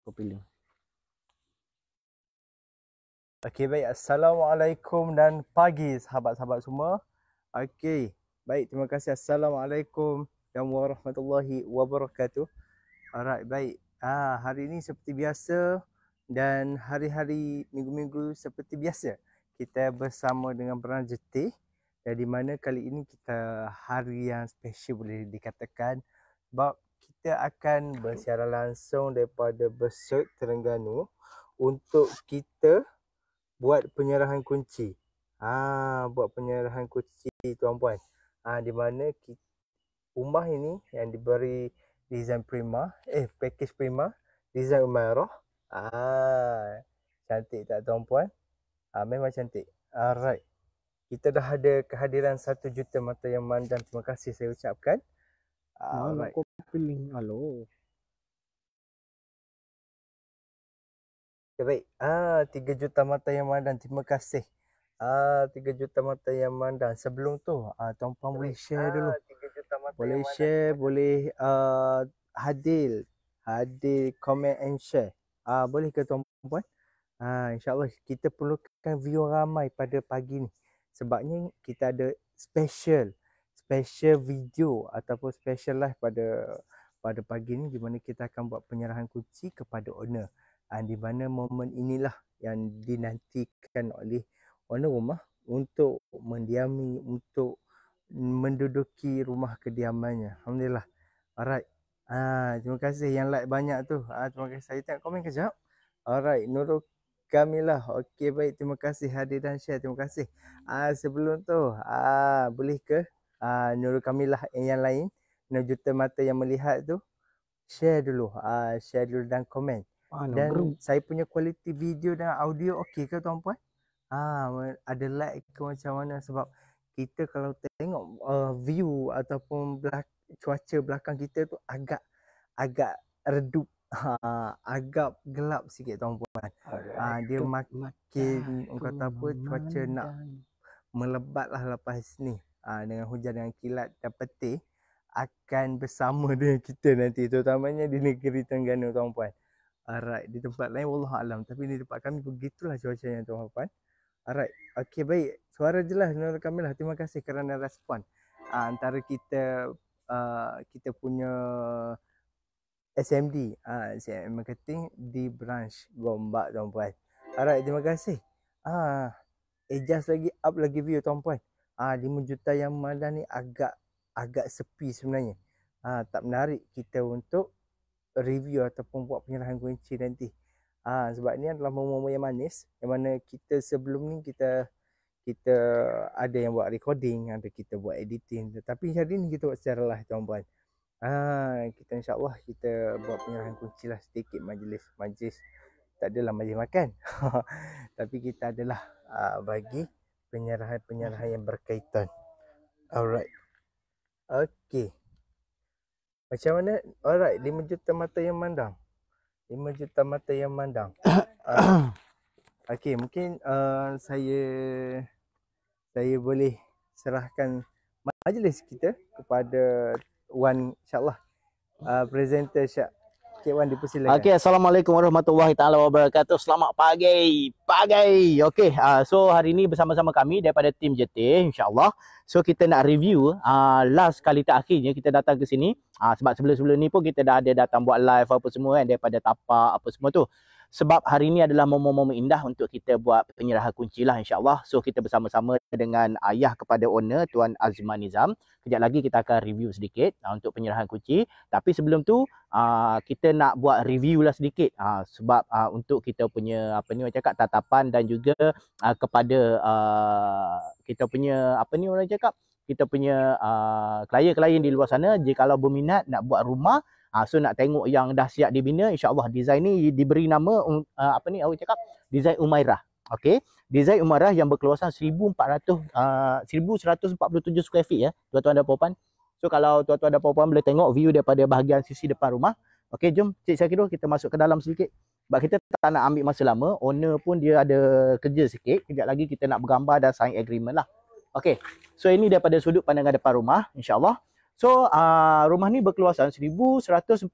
Kau pilih. Okey, baik. Assalamualaikum dan pagi sahabat-sahabat semua. Okey, baik. Terima kasih. Assalamualaikum dan warahmatullahi wabarakatuh. Alright, baik. Hari ini seperti biasa dan hari-hari minggu-minggu seperti biasa. Kita bersama dengan Berang Jetih. Dan di mana kali ini kita hari yang special boleh dikatakan. Sebab kita akan bersiaran langsung daripada Besut, Terengganu untuk kita buat penyerahan kunci. Buat penyerahan kunci tuan-puan. Di mana rumah ini yang diberi design prima, package prima, design Umairah. Cantik tak tuan-puan? Memang cantik. Alright. Kita dah ada kehadiran 1 juta mata yang memandang. Terima kasih saya ucapkan. Mana kau pilih? Halo. Okay, baik. 3 juta mata yang memandang. Terima kasih. 3 juta mata yang memandang. Sebelum tu, tuan-puan boleh share dulu. 3 juta mata boleh yang share, boleh hadir comment and share. Boleh ke tuan-puan? InsyaAllah kita perlukan view ramai pada pagi ni. Sebabnya kita ada special video ataupun special live pada pagi ni, di mana kita akan buat penyerahan kunci kepada owner. Di mana momen inilah yang dinantikan oleh owner rumah untuk mendiami, untuk menduduki rumah kediamannya. Alhamdulillah. Alright. Terima kasih yang like banyak tu. Terima kasih. Saya tengok komen kejap. Alright, Nurul Kamilah. Okey, baik. Terima kasih hadir dan share. Terima kasih. Sebelum tu, boleh ke Nurul Kamilah yang lain, 6 juta mata yang melihat tu, share dulu. Share dulu dan komen. Dan saya punya kualiti video dan audio okey ke tuan-puan? Ada lag ke macam mana? Sebab kita kalau tengok view ataupun cuaca belakang kita tu agak redup, agak gelap sikit tuan-puan. Dia makin orang kata apa, cuaca nak melebat lah lepas ni. Dengan hujan, dengan kilat dan petir akan bersama dengan kita nanti, terutamanya di negeri Terengganu tuan-puan. Alright, di tempat lain wallahualam, tapi di tempat kami begitulah cuacanya tuan-puan. Alright, okey, baik. Suara jelas Nurul Kamilah. Terima kasih kerana respon. Antara kita punya SMD, SMM Marketing di branch Gombak tuan-puan. Alright, terima kasih. Just lagi up lagi view tuan-puan. 5 juta yang memandang ni agak sepi sebenarnya. Tak menarik kita untuk review ataupun buat penyerahan kunci nanti. Sebab ni adalah momen-momen yang manis, yang mana kita sebelum ni kita ada yang buat recording, ada kita buat editing, tetapi hari ni kita buat secara live tuan-puan. Kita insyaAllah kita buat penyerahan kunci lah sedikit majlis. Tak adalah majlis makan. Tapi kita adalah bagi penyerahan yang berkaitan. Alright. Okay. Macam mana? Alright, 5 juta mata yang memandang. 5 juta mata yang memandang. Okey, mungkin saya boleh serahkan majlis kita kepada Wan, insyaAllah. Presenter Syak. Cik Wan, dipersilakan. Okey, Assalamualaikum warahmatullahi taala wabarakatuh. Selamat pagi. Okey, so hari ni bersama-sama kami daripada tim Jetih, insya-Allah. So kita nak review last kali terakhirnya kita datang ke sini. Sebab sebelum-sebelum ni pun kita dah ada datang buat live apa semua kan, daripada tapak apa semua tu. Sebab hari ni adalah momen-momen indah untuk kita buat penyerahan kunci lah, insya-Allah. So kita bersama-sama dengan ayah kepada owner, Tuan Azman Nizam. Kejap lagi kita akan review sedikit untuk penyerahan kunci. Tapi sebelum tu kita nak buat review lah sedikit sebab untuk kita punya apa ni orang cakap tatapan, dan juga kepada kita punya apa ni orang cakap, kita punya klien-klien di luar sana, jika kalau berminat nak buat rumah, so nak tengok yang dah siap dibina, insya-Allah design ni diberi nama apa ni orang cakap, design Umairah. Okey, design Umairah yang berkeluasan 1147 square feet ya, tuan-tuan dan puan-puan. So kalau tuan-tuan dan puan-puan boleh tengok view daripada bahagian sisi depan rumah. Okey, jom Cik Syakirul kita masuk ke dalam sedikit. Sebab kita tak nak ambil masa lama, owner pun dia ada kerja sikit. Kejap lagi kita nak bergambar dan sign agreement lah. Okey, so ini daripada sudut pandangan depan rumah, insya-Allah. So rumah ni berkeluasan 1147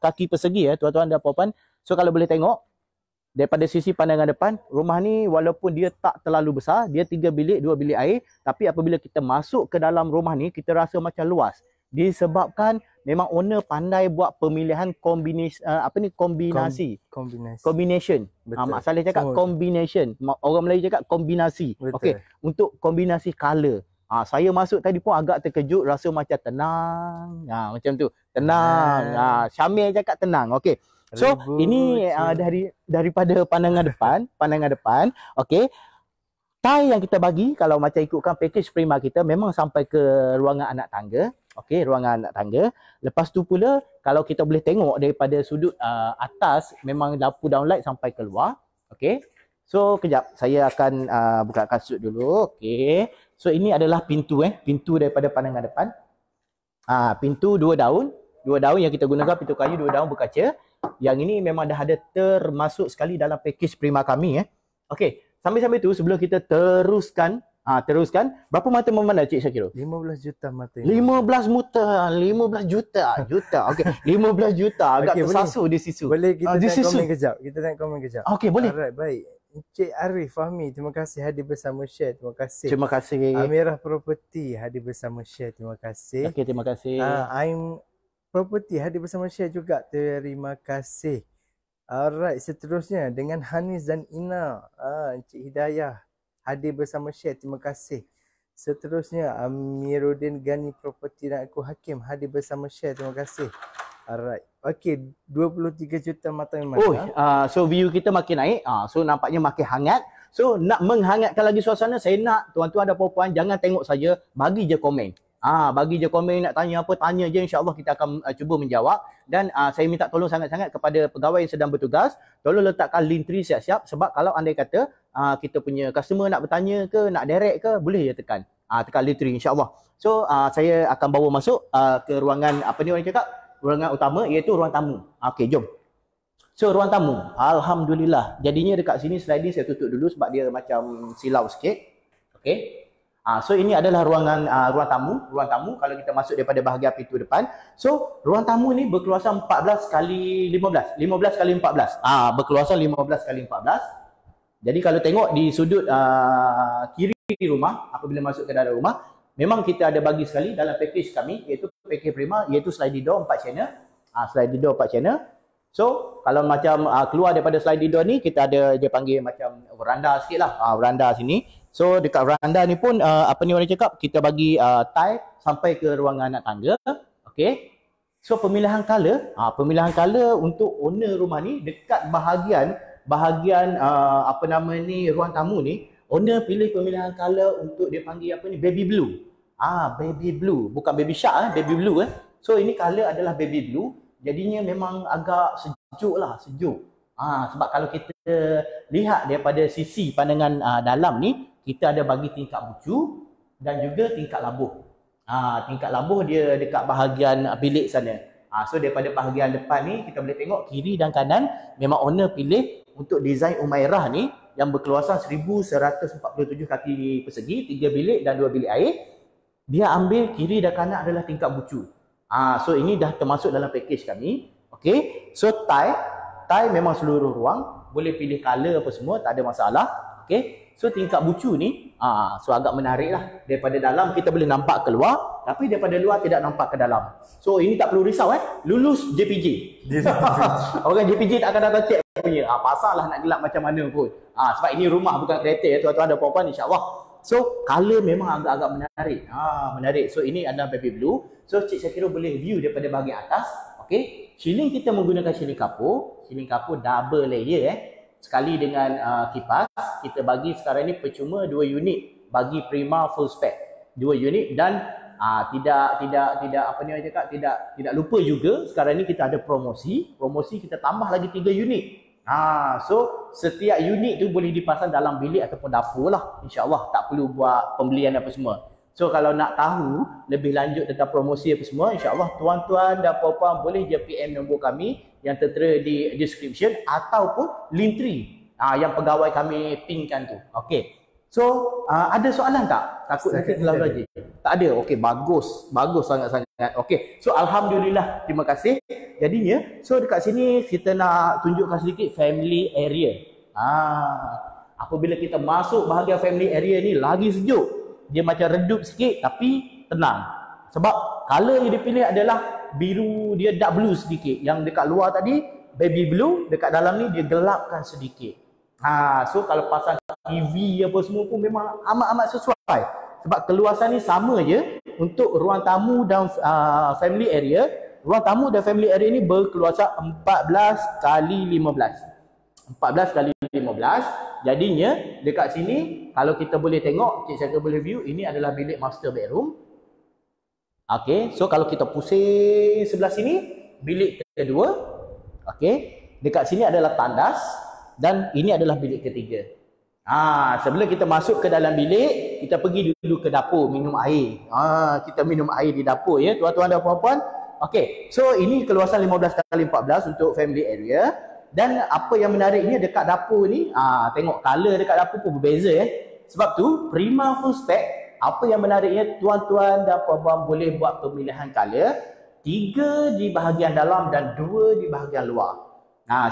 kaki persegi ya tuan-tuan dan puan-puan. So kalau boleh tengok daripada sisi pandangan depan, rumah ni walaupun dia tak terlalu besar, dia 3 bilik, 2 bilik air, tapi apabila kita masuk ke dalam rumah ni, kita rasa macam luas. Disebabkan memang owner pandai buat pemilihan kombinasi kombinasi. Combination. Mak Saleh cakap combination. Orang Melayu cakap kombinasi. Okey, untuk kombinasi color. Saya masuk tadi pun agak terkejut, rasa macam tenang. Macam tu. Tenang. Syamil cakap tenang. Okey. So ini daripada pandangan depan, okey. Tie yang kita bagi kalau macam ikutkan package prima kita memang sampai ke ruangan anak tangga, okey, ruangan anak tangga. Lepas tu pula kalau kita boleh tengok daripada sudut atas memang dapur downlight sampai keluar, okey. So kejap saya akan buka kasut dulu, okey. So ini adalah pintu pintu daripada pandangan depan. Pintu 2 daun yang kita gunakan, pintu kayu 2 daun berkaca. Yang ini memang dah ada termasuk sekali dalam package prima kami Okey, sambil-sambil tu sebelum kita teruskan, berapa mata memandang Cik Syakira? 15 juta mata. 15 juta. Okey, 15 juta agak okay, tersasul di situ. Boleh kita tengok komen kejap. Okey, boleh. Alright, baik. Encik Arif Fahmi, terima kasih hadir bersama share. Terima kasih. Terima kasih. Amirah Property hadir bersama share. Terima kasih. Okey, terima kasih. I'm Property hadir bersama share juga. Terima kasih. Alright, seterusnya dengan Hanis dan Ina. Encik Hidayah hadir bersama share. Terima kasih. Seterusnya Amiruddin Gani Property dan aku Hakim hadir bersama share. Terima kasih. Alright. Okey, 23 juta mata memandang. So view kita makin naik. So nampaknya makin hangat. So nak menghangatkan lagi suasana, saya nak tuan-tuan dan puan-puan jangan tengok saja, bagi je komen. Bagi je komen, nak tanya apa, tanya je, insya-Allah kita akan cuba menjawab. Dan saya minta tolong sangat-sangat kepada pegawai yang sedang bertugas, tolong letakkan link tree siap-siap, sebab kalau andai kata kita punya customer nak bertanya ke, nak direct ke, boleh je tekan. Tekan link tree, insya-Allah. So saya akan bawa masuk ke ruangan apa ni orang cakap? Ruangan utama, iaitu ruang tamu. Okey, jom. So ruang tamu, alhamdulillah. Jadinya dekat sini sliding saya tutup dulu sebab dia macam silau sikit. Okey. So ini adalah ruangan ruang tamu kalau kita masuk daripada bahagian pintu depan. So ruang tamu ni berkeluasan 14 kali 15 kali 14. Berkeluasan 15 kali 14. Jadi kalau tengok di sudut kiri rumah, apabila masuk ke dalam rumah, memang kita ada bagi sekali dalam package kami, iaitu package prima, iaitu sliding door 4 channel. Sliding door 4 channel. So kalau macam keluar daripada sliding door ni, kita ada dia panggil macam veranda sikit lah. Veranda sini. So dekat veranda ni pun apa ni orang cakap, kita bagi tile sampai ke ruangan anak tangga. Okey. So pemilihan color untuk owner rumah ni dekat bahagian apa nama ni ruang tamu ni, owner pilih pemilihan color untuk dia panggil apa ni, baby blue. Baby blue, bukan baby shark baby blue So ini color adalah baby blue. Jadinya memang agak sejuk lah, sejuk. Sebab kalau kita lihat daripada sisi pandangan dalam ni, kita ada bagi tingkap bucu dan juga tingkap labuh. Tingkap labuh dia dekat bahagian bilik sana. So daripada bahagian depan ni kita boleh tengok kiri dan kanan memang owner pilih untuk design Umairah ni yang berkeluasan 1147 kaki persegi, 3 bilik dan 2 bilik air. Dia ambil kiri dan kanan adalah tingkap bucu. So ini dah termasuk dalam package kami. Okey. So tile memang seluruh ruang, boleh pilih color apa semua, tak ada masalah. Okey. So tingkap bucu ni so agak menarik lah. Daripada dalam kita boleh nampak keluar, tapi daripada luar tidak nampak ke dalam. So ini tak perlu risau lulus JPJ. Orang JPJ tak akan datang check punya. Pasal lah nak gelap macam mana pun. Sebab ini rumah bukan kereta tuan-tuan dan puan-puan, insya-Allah. So color memang agak-agak menarik. Menarik. So ini adalah baby blue. So Cik Syakira boleh view daripada bahagian atas. Okey. Ceiling kita menggunakan ceiling kapur. Ceiling kapur double layer sekali dengan kipas. Kita bagi sekarang ni percuma 2 unit bagi prima full spec. 2 unit dan tidak apa ni orang cakap, tidak lupa juga sekarang ni kita ada promosi kita tambah lagi 3 unit. So setiap unit tu boleh dipasang dalam bilik ataupun dapur lah, insya-Allah, tak perlu buat pembelian apa semua. So kalau nak tahu lebih lanjut tentang promosi apa semua, insya-Allah tuan-tuan dan puan-puan boleh je PM nombor kami yang tertera di description ataupun link tree yang pegawai kami pinkan tu. Okey. So ada soalan tak? Takut nanti terlalu lagi. Tak ada. Okey, bagus. Bagus sangat-sangat. Okey. So alhamdulillah, terima kasih. Jadinya, so dekat sini kita nak tunjukkan sedikit family area. Apabila kita masuk bahagian family area ni lagi sejuk. Dia macam redup sikit tapi tenang. Sebab color yang dipilih adalah biru, dia dark blue sedikit. Yang dekat luar tadi baby blue, dekat dalam ni dia gelapkan sedikit. So kalau pasang TV apa semua pun memang amat-amat sesuai. Sebab keluasan ni sama je untuk ruang tamu dan family area. Ruang tamu dan family area ni berkeluasan 14 kali 15. 14 kali 15. Jadinya dekat sini kalau kita boleh tengok, Cik Syakir boleh view, ini adalah bilik master bedroom. Okey, so kalau kita pusing sebelah sini, bilik kedua. Okey, dekat sini adalah tandas. Dan ini adalah bilik ketiga. Sebelum kita masuk ke dalam bilik, kita pergi dulu ke dapur minum air. Kita minum air di dapur ya, tuan-tuan dan puan-puan. Okey, so ini keluasan 15 kali 14 untuk family area. Dan apa yang menariknya dekat dapur ni, tengok color dekat dapur pun berbeza ya. Sebab tu Prima full spec, apa yang menariknya tuan-tuan dan puan-puan boleh buat pemilihan color 3 di bahagian dalam dan 2 di bahagian luar.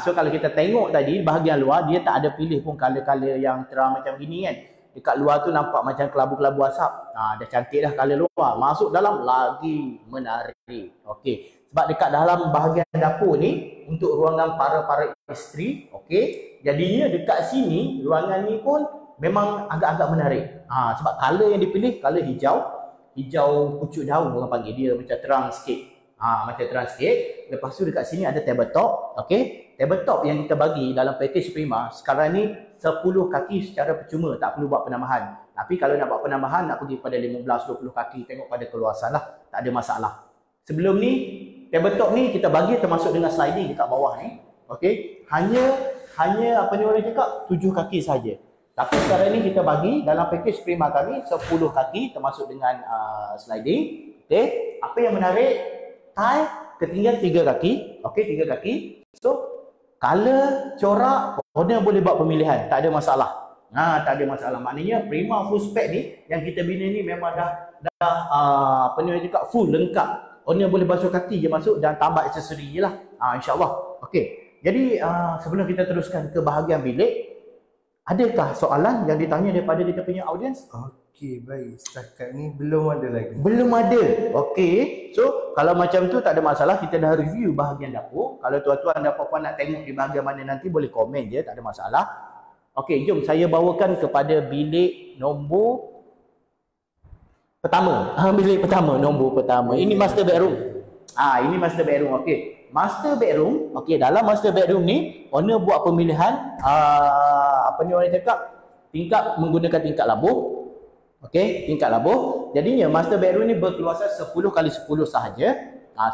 So kalau kita tengok tadi bahagian luar, dia tak ada pilih pun color-color yang terang macam gini kan. Dekat luar tu nampak macam kelabu-kelabu asap. Dah cantik dah color luar. Masuk dalam lagi menarik. Okey. Sebab dekat dalam bahagian dapur ni untuk ruangan para isteri, okey. Jadinya dekat sini ruangan ni pun memang agak-agak menarik. Sebab color yang dipilih color hijau. Hijau pucuk daun orang panggil, dia macam terang sikit. Macam terang sikit. Lepas tu dekat sini ada tabletop, okey. Tabletop yang kita bagi dalam package Prima sekarang ni 10 kaki secara percuma, tak perlu buat penambahan. Tapi kalau nak buat penambahan, nak pergi pada 15-20 kaki, tengok pada keluasan lah, tak ada masalah. Sebelum ni, tabletop ni kita bagi termasuk dengan sliding dekat bawah ni, okey. Hanya apa ni orang cakap, 7 kaki saja. Tapi sekarang ni kita bagi dalam package Prima kami 10 kaki termasuk dengan sliding, okey. Apa yang menarik, tile ketinggian 3 kaki, okey, 3 kaki. So color, corak, owner boleh buat pemilihan, tak ada masalah. Tak ada masalah. Maknanya Prima full spec ni yang kita bina ni memang dah apa ni orang cakap full lengkap. Owner boleh basuh kaki je masuk dan tambah aksesori je lah. InsyaAllah. Okey. Jadi sebelum kita teruskan ke bahagian bilik, adakah soalan yang ditanya daripada kita punya audience? Okey, baik. Setakat ni belum ada lagi. Belum ada. Okey. So, kalau macam tu tak ada masalah. Kita dah review bahagian dapur. Kalau tuan-tuan dan puan-puan nak tengok di bahagian mana nanti, boleh komen je. Tak ada masalah. Okey, jom saya bawakan kepada bilik nombor pertama. Bilik pertama, nombor pertama. Ini master bedroom. Ini master bedroom. Okey. Master bedroom. Okey, dalam master bedroom ni, owner buat pemilihan apa ni orang cakap, tingkap menggunakan tingkap labuh. Okey, tingkat labuh. Jadinya master bedroom ni berkeluasan 10 kali 10 sahaja.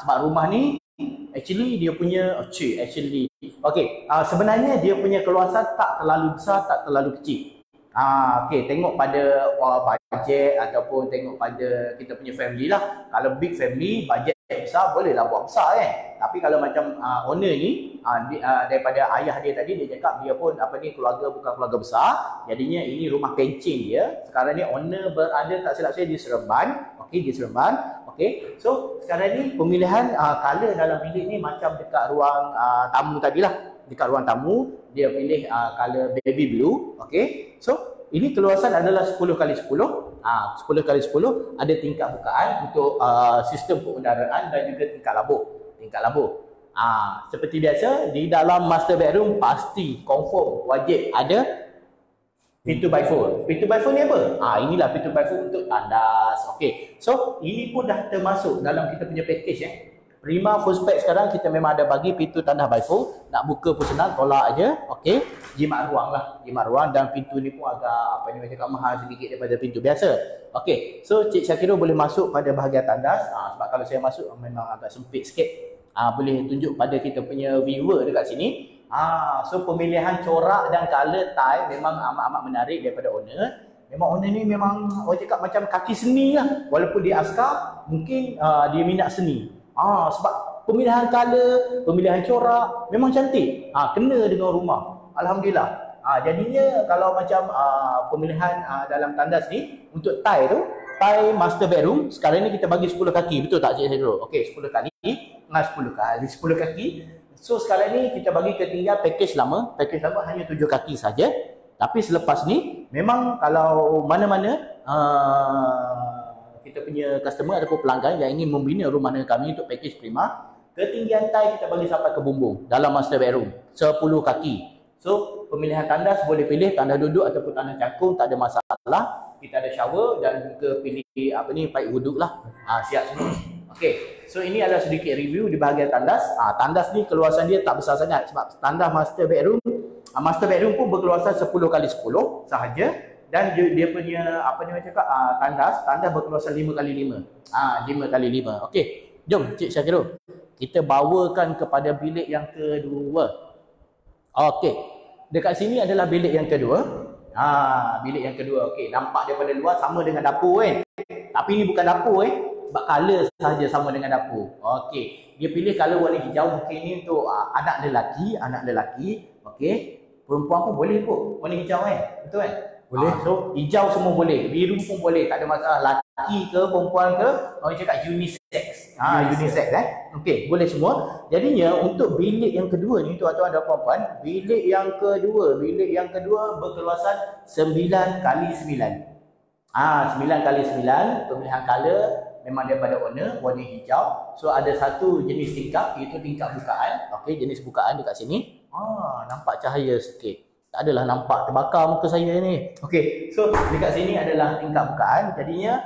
Sebab rumah ni actually dia punya sebenarnya dia punya keluasan tak terlalu besar, tak terlalu kecil. Okey, tengok pada bajet ataupun tengok pada kita punya family lah. Kalau big family, bajet besar, bolehlah buat besar kan. Tapi kalau macam owner ni, daripada ayah dia tadi, dia cakap dia pun keluarga bukan keluarga besar. Jadinya ini rumah pencing dia. Sekarang ni owner berada, tak silap saya, di Seremban. Okey, di Seremban. Okey, so sekarang ni pemilihan color dalam bilik ni macam dekat ruang tamu tadilah. Dekat ruang tamu, dia pilih color baby blue. Okey, so ini keluasan adalah 10 kali 10. 10 kali 10 ada tingkap bukaan untuk sistem pengendaraan dan juga tingkap labuh. Tingkap labuh. Seperti biasa di dalam master bedroom pasti confirm wajib ada pintu by 4. Pintu by 4 ni apa? Inilah pintu by 4 untuk tandas. Okey. So ini pun dah termasuk dalam kita punya package ya. Prima full spec sekarang kita memang ada bagi pintu tandas by 4. Nak buka pun senang, tolak aja. Okey. Jimat ruang lah. Jimat ruang, dan pintu ni pun agak cakap mahal sedikit daripada pintu biasa. Okey. So Cik Syakira boleh masuk pada bahagian tandas. Sebab kalau saya masuk memang agak sempit sikit. Boleh tunjuk pada kita punya viewer dekat sini. So pemilihan corak dan color tile memang amat-amat menarik daripada owner. Memang owner ni memang orang cakap macam kaki seni lah. Walaupun dia askar, mungkin dia minat seni. Sebab pemilihan color, pemilihan corak memang cantik. Kena dengan rumah. Alhamdulillah. Jadinya kalau macam pemilihan dalam tandas ni untuk tie tu, tie master bedroom sekarang ni kita bagi 10 kaki, betul tak Cik Syedro? Okey, 10 kali 10 kali 10 kaki. So sekarang ni kita bagi ketinggian package lama hanya 7 kaki saja. Tapi selepas ni memang kalau mana-mana kita punya customer ataupun pelanggan yang ingin membina rumah tangga kami untuk package prima, ketinggian tie kita bagi sampai ke bumbung dalam master bedroom 10 kaki. So pemilihan tandas boleh pilih tandas duduk ataupun tandas cangkung, tak ada masalah. Kita ada shower dan juga pilih paip wuduk lah. Siap semua. Okey, so ini adalah sedikit review di bahagian tandas. Tandas ni keluasan dia tak besar sangat sebab tandas master bedroom pun berkeluasan 10 kali 10 sahaja. Dan dia punya tandas berkeluasan 5 kali 5. 5 kali 5. Okey, jom Cik Syakirul, kita bawakan kepada bilik yang kedua. Okey, dekat sini adalah bilik yang kedua. Bilik yang kedua. Okey, nampak daripada luar sama dengan dapur kan. Tapi ni bukan dapur sebab color sahaja sama dengan dapur. Okey, dia pilih color warna hijau, mungkin ni untuk anak lelaki. Okey, perempuan pun boleh kot warna hijau betul kan? Boleh. So hijau semua boleh, biru pun boleh, tak ada masalah. Lelaki ke perempuan ke, orang cakap unisex. Unisex Okey, boleh semua. Jadinya untuk bilik yang kedua ni tuan-tuan dan puan-puan, bilik yang kedua berkeluasan 9 kali 9. 9 kali 9, pemilihan color memang daripada owner, warna hijau. So ada satu jenis tingkap, iaitu tingkap bukaan. Okey, jenis bukaan dekat sini. Nampak cahaya sikit. Tak adalah nampak terbakar muka saya ni. Okey, so dekat sini adalah tingkap bukaan. Jadinya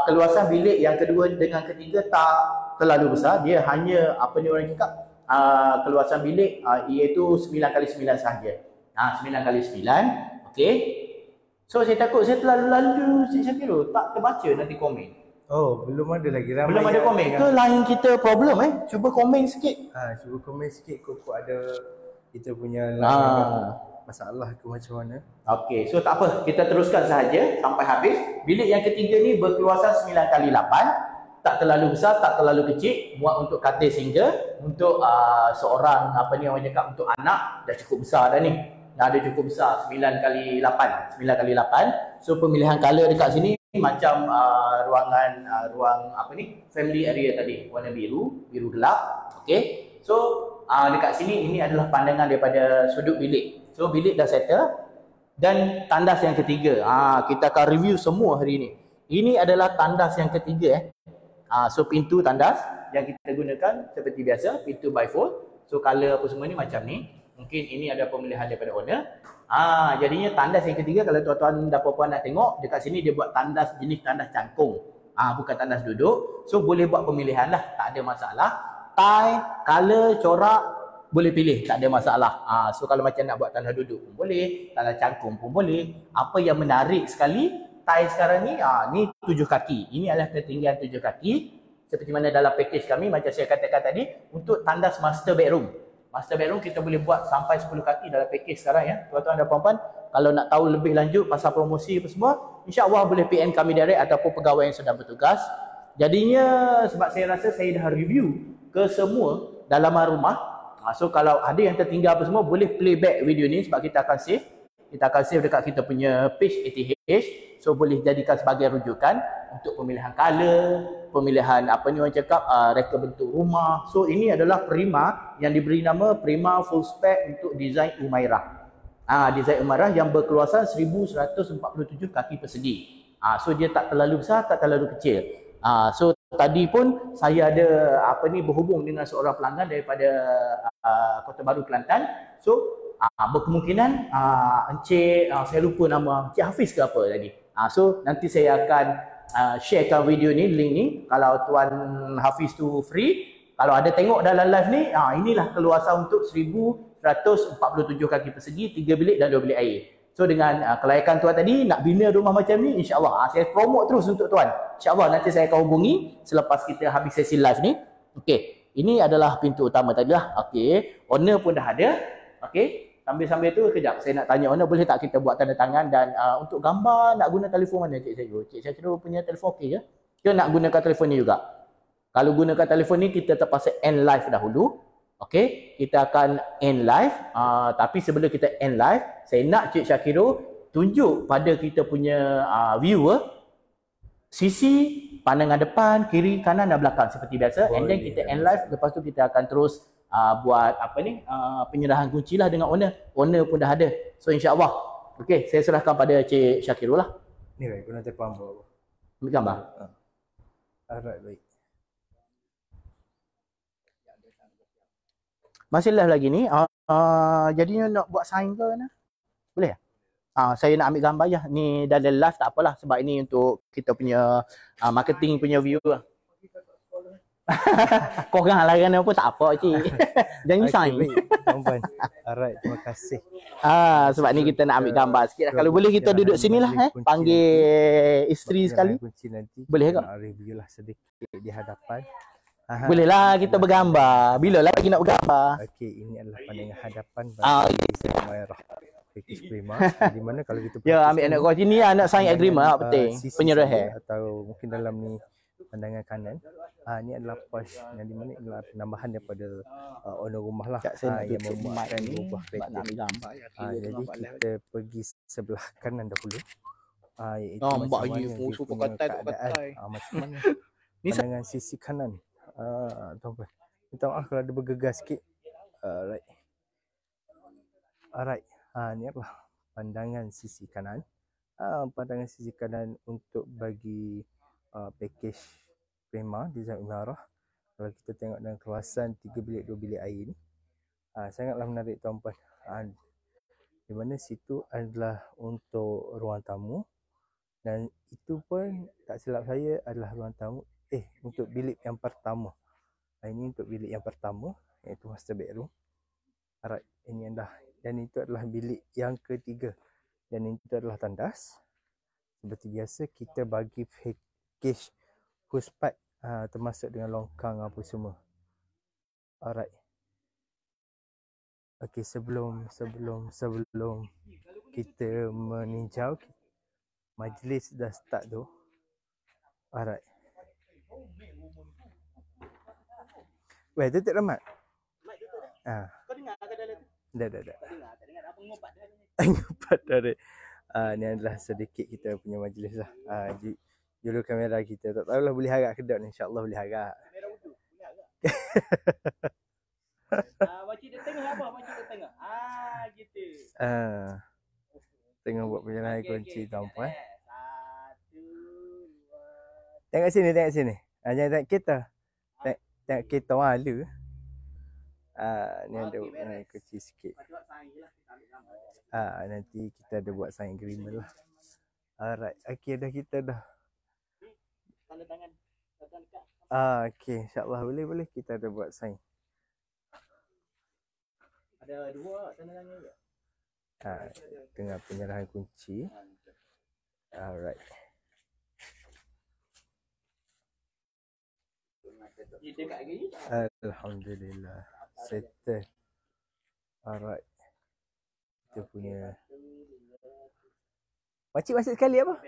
keluasan bilik yang kedua dengan ketiga tak terlalu besar. Dia hanya orang cakap keluasan bilik iaitu 9 kali 9 sahaja. 9 kali 9. Okey. So saya takut saya terlalu lalu Cik Syakirul, tak terbaca nanti komen. Oh, belum ada lagi. Ramai belum ada komen ke line kita problem Cuba komen sikit. Cuba komen sikit kok ada kita punya line masalah ke macam mana. Okey, so tak apa, kita teruskan sahaja sampai habis. Bilik yang ketiga ni berkeluasan 9 kali 8. Tak terlalu besar, tak terlalu kecil. Muat untuk katil single, untuk seorang orang cakap untuk anak dah cukup besar dah ni. Dah ada cukup besar, 9 kali 8. 9 kali 8. So pemilihan color dekat sini macam ruang family area tadi, warna biru gelap. Okey. So dekat sini ini adalah pandangan daripada sudut bilik. So bilik dah settle. Dan tandas yang ketiga, kita akan review semua hari ini. Ini adalah tandas yang ketiga so pintu tandas yang kita gunakan seperti biasa, pintu bifold. So color apa semua ni macam ni. Mungkin ini ada pemilihan daripada owner. Jadinya tandas yang ketiga, kalau tuan-tuan dan puan-puan nak tengok, dekat sini dia buat tandas jenis tandas cangkung. Bukan tandas duduk. So boleh buat pemilihan lah, tak ada masalah. Tie, color, corak boleh pilih, tak ada masalah. So kalau macam nak buat tandas duduk pun boleh, tandas cangkung pun boleh. Apa yang menarik sekali, tie sekarang ni, ni 7 kaki. Ini adalah ketinggian 7 kaki. Seperti mana dalam package kami, macam saya katakan tadi, untuk tandas master bedroom. Master bedroom kita boleh buat sampai 10 kaki dalam package sekarang tuan-tuan dan puan-puan. Kalau nak tahu lebih lanjut pasal promosi apa semua, insya-Allah boleh PM kami direct ataupun pegawai yang sedang bertugas. Jadinya sebab saya rasa saya dah review ke semua dalaman rumah. So kalau ada yang tertinggal apa semua, boleh playback video ni sebab kita akan save. Kita akan save dekat kita punya page ATH. So boleh jadikan sebagai rujukan untuk pemilihan color, pemilihan reka bentuk rumah. So ini adalah Prima yang diberi nama Prima Full Spec untuk desain Umairah. Desain Umairah yang berkeluasan 1147 kaki persegi. So dia tak terlalu besar, tak terlalu kecil. So tadi pun saya ada berhubung dengan seorang pelanggan daripada Kota Baru Kelantan. So berkemungkinan Encik saya lupa nama, Encik Hafiz ke apa tadi. So nanti saya akan sharekan video ni, link ni. Kalau Tuan Hafiz tu free, kalau ada tengok dalam live ni, inilah keluasan untuk 1147 kaki persegi, 3 bilik dan 2 bilik air. So dengan kelayakan tuan tadi, nak bina rumah macam ni, insya-Allah saya promote terus untuk tuan. InsyaAllah nanti saya akan hubungi selepas kita habis sesi live ni. Okey, ini adalah pintu utama tadi lah. Okey, owner pun dah ada. Okey, sambil-sambil tu kejap saya nak tanya owner, boleh tak kita buat tanda tangan dan untuk gambar nak guna telefon mana Cik Syakirul? Cik Syakirul punya telefon okey ke? Ke nak gunakan telefon ni juga? Kalau gunakan telefon ni kita terpaksa end live dahulu. Okay, kita akan end live. Tapi sebelum kita end live, saya nak Cik Syakiro tunjuk pada kita punya viewer sisi pandangan depan, kiri, kanan dan belakang seperti biasa. And then kita end live, lepas tu kita akan terus buat apa ni, penyerahan kunci lah dengan owner. Owner pun dah ada. So insya-Allah. Okey, saya serahkan pada Cik Syakiro lah. Ni baik, guna tepam apa? Ambil gambar. Alright, baik. Masih live lagi ni. Jadinya nak buat sign ke mana? Boleh? Saya nak ambil gambar je. Ni dalam live tak apalah sebab ini untuk kita punya marketing punya view lah. Korang lah kan apa tak apa cik. Jangan sign. Tuan-tuan. Alright, terima kasih. Sebab ni kita nak ambil gambar sikit lah. Kalau boleh kita duduk sini lah panggil isteri sekali. Boleh ke? Review lah sedikit di hadapan. Boleh lah kita bergambar. Bila lagi nak bergambar? Okey, ini adalah pandangan hadapan bagi Merah British Prima. Di mana kalau kita ambil anak kau sini lah nak sign agreement lah penting. Penyerahan. Atau mungkin dalam ni pandangan kanan. Ini adalah pos yang di mana adalah penambahan daripada owner rumah lah yang membuatkan rumah kredit. Jadi kita pergi sebelah kanan dahulu. Iaitu macam mana dia punya keadaan. Macam mana pandangan sisi kanan. Tuan-tuan, minta maaf kalau ada bergegas sikit. Alright. Ni adalah pandangan sisi kanan. Pandangan sisi kanan untuk bagi package Prima di Zain Imarah. Kalau kita tengok dalam kawasan 3 bilik 2 bilik air ni, sangatlah menarik tuan-puan. Di mana situ adalah untuk ruang tamu, dan itu pun tak silap saya adalah ruang tamu untuk bilik yang pertama. Ini untuk bilik yang pertama, iaitu master bedroom. Alright, ini adalah, dan itu adalah bilik yang ketiga, dan itu adalah tandas. Seperti biasa kita bagi package huspat termasuk dengan longkang apa semua. Alright. Okey, sebelum kita meninjau, majlis dah start tu. Alright. Weh, tutup dah mat? Kau dengar ke dalam tu? Dah. Tak dengar apa ngopat dah. Ngopat dah. Ni adalah sedikit kita punya majlis lah. Julu kamera kita. Tak tahulah boleh harap ke tak ni. InsyaAllah boleh harap. Kamera wuduk. Boleh harap. Makcik dia tengah apa? Makcik dia tengah. Gitu. Tengah buat penyerahan kunci tuan-puan. 1, 2. Tengok sini. Jangan tengok kereta. Tengok kereta malu. Ni ada penyerahan kunci sikit. Nanti kita ada buat sign agreement lah. Alright. Okey, kita dah. Tanda tangan. Okey, insyaAllah boleh. Kita ada buat sign. Ada 2 tanda tangan je. Tengah penyerahan kunci. Alright. Alhamdulillah. Settle. Alright. Kita punya. Makcik masuk sekali apa?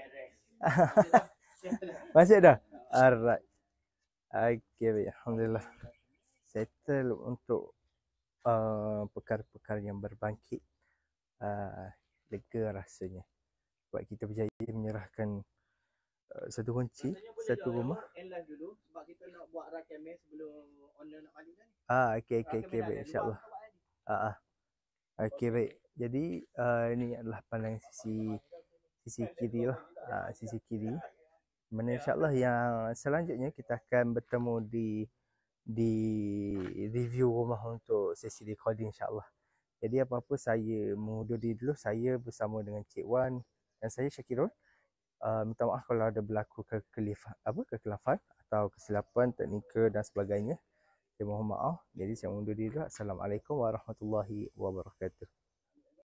Masuk dah? Alright. Okay, baik. Alhamdulillah. Settle untuk perkara-perkara yang berbangkit. Lega rasanya. Sebab kita berjaya menyerahkan satu kunci, satu rumah. Dulu sebab kita nak buat rakam sebelum owner nak balik kan. Okey baik, insya-Allah. Okey baik. Jadi ini adalah pandangan sisi kiri lah. Sisi kiri. Mana insya-Allah yang selanjutnya kita akan bertemu di review rumah untuk sesi recording insya-Allah. Jadi apa-apa saya mengundur diri dulu. Saya bersama dengan Cik Wan dan saya Syakirul. Minta maaf kalau ada berlaku kekhilafan atau kesilapan teknikal dan sebagainya. Saya mohon maaf. Jadi saya mengundur diri dulu. Assalamualaikum warahmatullahi wabarakatuh.